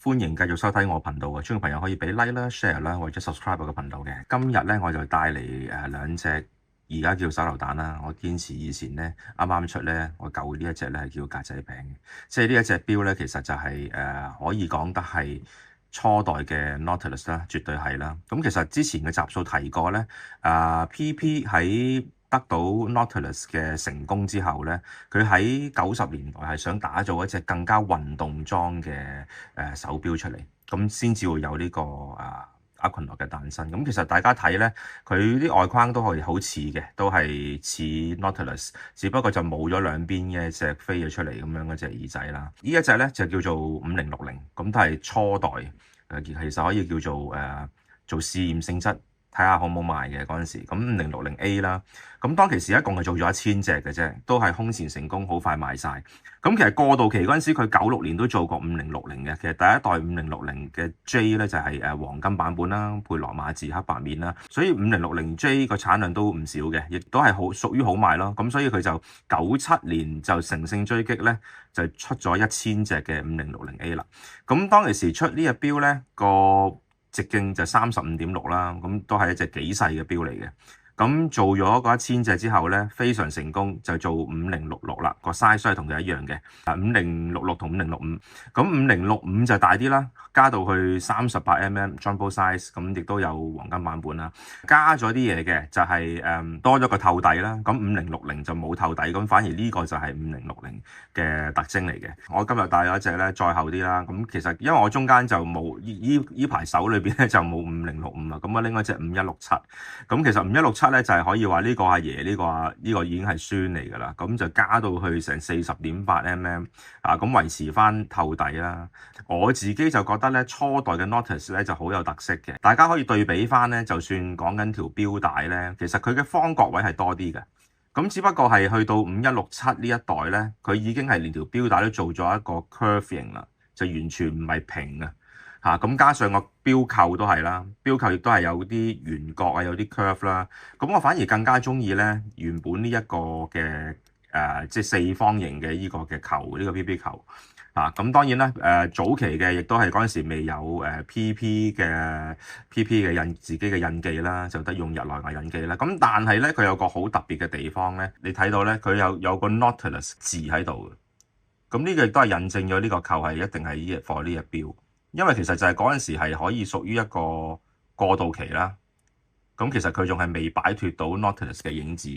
歡迎繼續收睇我頻道啊！鍾意朋友可以俾 like 啦、share 啦或者 subscribe 我個頻道嘅。今日咧我就帶嚟兩隻而家叫手榴彈啦。我堅持以前咧啱啱出咧，我舊呢一隻咧係叫格仔餅嘅。即係呢一隻標咧，其實就係可以講得係初代嘅 Nautilus 啦，絕對係啦。咁其實之前嘅集數提過咧，PP 喺得到 Nautilus 嘅成功之後咧，佢喺90年代係想打造一隻更加運動裝嘅手錶出嚟，咁先至會有呢個Aquanaut 嘅誕生。咁其實大家睇咧，佢啲外框都係好似嘅，都係似 Nautilus， 只不過就冇咗兩邊嘅一隻飛咗出嚟咁樣嗰隻耳仔啦。呢一隻咧就叫做5060，咁都係初代，其實可以叫做做試驗性質。睇下好唔好賣嘅嗰陣時，咁5060A 啦，咁當其時一共係做咗1000隻嘅啫，都係空前成功，好快賣晒。咁其實過渡期嗰陣時，佢96年都做過5060嘅。其實第一代5060嘅 J 咧就係黃金版本啦，配羅馬字黑白面啦，所以5060 J 個產量都唔少嘅，亦都係屬於好賣咯。咁所以佢就97年就乘勝追擊咧，就出咗1000隻嘅5060A 啦。咁當其時出呢隻錶咧個直徑就35.6啦，咁都係一隻幾細嘅錶嚟嘅。咁做咗嗰1000隻之後咧，非常成功，就做5066啦，個 size 都係同佢一樣嘅，5066同5065。咁5065就大啲啦，加到去38mm jumbo size，咁亦都有黃金版本啦。加咗啲嘢嘅就係多咗個透底啦。咁5060就冇透底，咁反而呢個就係5060嘅特徵嚟嘅。我今日帶咗一隻咧再厚啲啦。咁其實因為我中間就冇依排手裏邊咧就冇5065啦，咁我拎咗隻5167。咁其實5167咧就係可以話呢個阿爺呢個已經係孫嚟㗎啦，咁就加到去成40.8mm 咁維持翻透底啦。我自己就覺得咧初代嘅 Nautilus 咧就好有特色嘅，大家可以對比翻咧，就算講緊條錶帶咧，其實佢嘅方角位係多啲嘅，咁只不過係去到5167呢一代咧，佢已經係連條錶帶都做咗一個 curve 型啦，就完全唔係平啊。咁加上個錶扣都係啦，錶扣亦都係有啲圓角啊，有啲 curve 啦。咁我反而更加中意咧原本呢一個嘅即係四方形嘅呢個嘅球，呢個 PP 球。咁當然啦，早期嘅亦都係嗰陣時未有PP 嘅自己嘅印記啦，就得用日內瓦印記啦。咁但係咧，佢有個好特別嘅地方咧，你睇到咧，佢有個 Nautilus 字喺度嘅。咁呢個亦都係印證咗呢個扣係一定係呢隻貨呢隻錶。因為其實就係嗰陣時係可以屬於一個過渡期啦，咁其實佢仲係未擺脫到 Nautilus 嘅影子，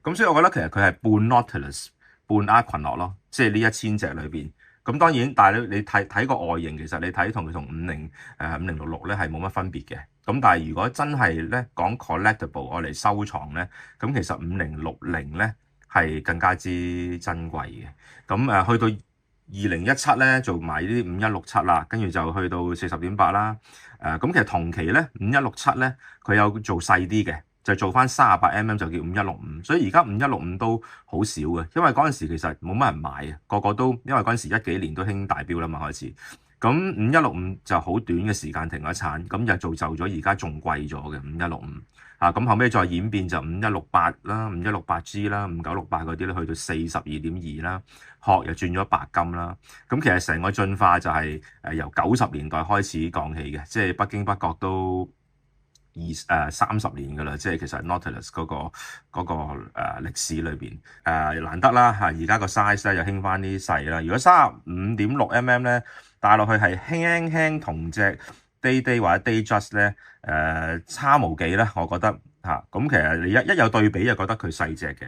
咁所以我覺得其實佢係半 Nautilus 半 Aquanaut咯，即係呢1000隻裏邊。咁當然，但係你睇個外形，其實你睇同佢同5066咧係冇乜分別嘅。咁但係如果真係咧講 collectible 我嚟收藏咧，咁其實5060咧係更加之珍貴嘅。咁去到2017咧做埋呢啲5167啦，跟住就去到40.8啦。咁其實同期咧5167咧佢有做細啲嘅，就做翻38mm就叫5165。所以而家5165都好少嘅，因為嗰陣時其實冇乜人買嘅，個個都因為嗰陣時10幾年都興大錶啦嘛開始。咁5165就好短嘅時間停咗產，咁就造就咗而家仲貴咗嘅5165。咁後尾再演變就5168啦、5168G 啦、5968嗰啲咧去到42.2啦，殼又轉咗白金啦。咁其實成個進化就係由90年代開始講起嘅，即係不經不覺都30年㗎啦。即係其實 Nautilus 嗰個歷史裏邊難得啦嚇，而家個 size 咧又興翻啲細啦。如果35.6mm 咧戴落去係輕輕同隻Day 或者 Datejust 咧差無幾啦，我覺得咁其實你一有對比就覺得佢細隻嘅，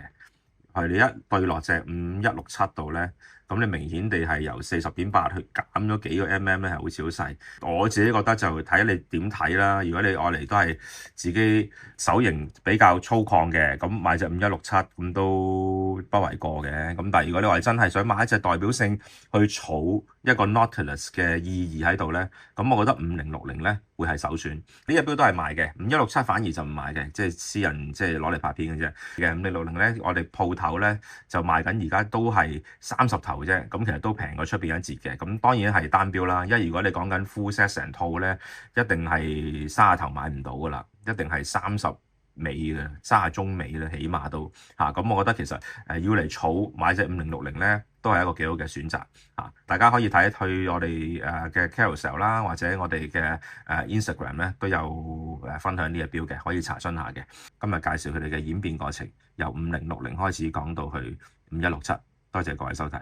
係你一對落隻5167度咧，咁你明顯地係由40.8去減咗幾個 mm 咧，係好似好細。我自己覺得就睇你點睇啦。如果你愛嚟都係自己手型比較粗獷嘅，咁買隻5167咁都不為過嘅。咁但係如果你話真係想買一隻代表性去儲一個 Nautilus 嘅意義喺度咧，咁我覺得5060咧會係首選。呢隻錶都係賣嘅，5167反而就唔賣嘅，即係私人即係攞嚟拍片嘅啫。嘅5060咧，我哋鋪頭咧就賣緊，而家都係30頭啫。咁其實都平過出邊一截嘅。咁當然係單錶啦，因為如果你講緊 full set 成套咧，一定係30頭買唔到噶啦，一定係30尾嘅，30中尾啦，起碼都嚇。咁我覺得其實要嚟儲買隻5060咧，都係一個幾好嘅選擇嚇。大家可以睇去我哋嘅 Carousell 啦，或者我哋嘅Instagram 咧都有分享呢個標嘅，可以查詢下嘅。今日介紹佢哋嘅演變過程，由5060開始講到去5167，多謝各位收睇。